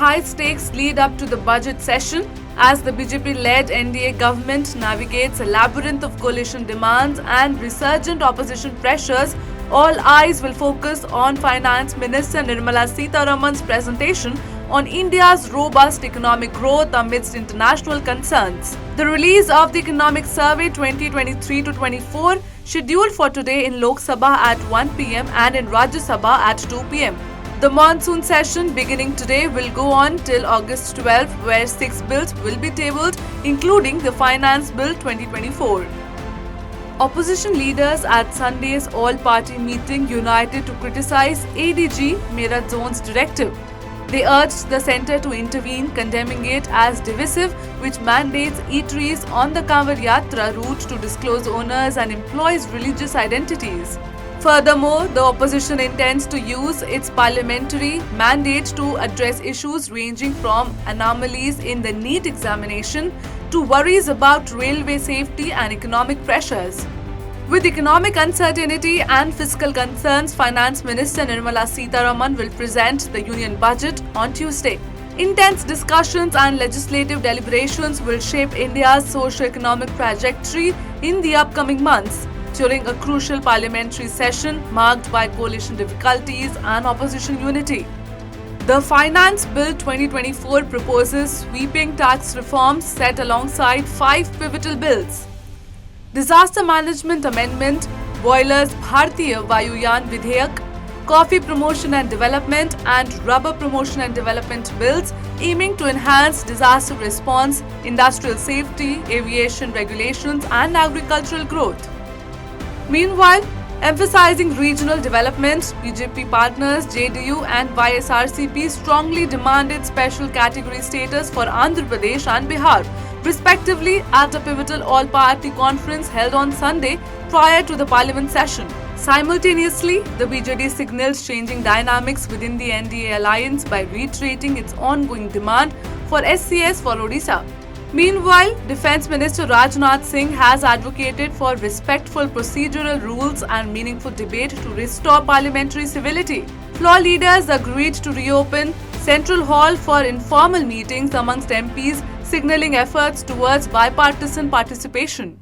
high-stakes lead up to the budget session as the BJP-led NDA government navigates a labyrinth of coalition demands and resurgent opposition pressures. All eyes will focus on Finance Minister Nirmala Sitharaman's presentation on India's robust economic growth amidst international concerns. The release of the Economic Survey 2023-24 scheduled for today in Lok Sabha at 1 p.m. and in Rajya Sabha at 2 p.m. The monsoon session beginning today will go on till August 12, where 6 bills will be tabled, including the Finance Bill 2024. Opposition leaders at Sunday's all-party meeting united to criticize ADG Meerut Zone's directive. They urged the centre to intervene, condemning it as divisive, which mandates eateries on the Kanwar Yatra route to disclose owners and employees' religious identities. Furthermore, the opposition intends to use its parliamentary mandate to address issues ranging from anomalies in the NEET examination to worries about railway safety and economic pressures. With economic uncertainty and fiscal concerns, Finance Minister Nirmala Sitharaman will present the Union Budget on Tuesday. Intense discussions and legislative deliberations will shape India's socio-economic trajectory in the upcoming months, during a crucial parliamentary session marked by coalition difficulties and opposition unity. The Finance Bill 2024 proposes sweeping tax reforms set alongside 5 pivotal bills. Disaster Management Amendment, Boilers Bharatiya Vayuyan Vidheyak, Coffee Promotion and Development and Rubber Promotion and Development bills aiming to enhance disaster response, industrial safety, aviation regulations and agricultural growth. Meanwhile, emphasizing regional development, BJP partners JDU and YSRCP strongly demanded special category status for Andhra Pradesh and Bihar, respectively, at a pivotal all-party conference held on Sunday prior to the parliament session. Simultaneously, the BJD signals changing dynamics within the NDA alliance by reiterating its ongoing demand for SCS for Odisha. Meanwhile, Defence Minister Rajnath Singh has advocated for respectful procedural rules and meaningful debate to restore parliamentary civility. Floor leaders agreed to reopen Central Hall for informal meetings amongst MPs, signalling efforts towards bipartisan participation.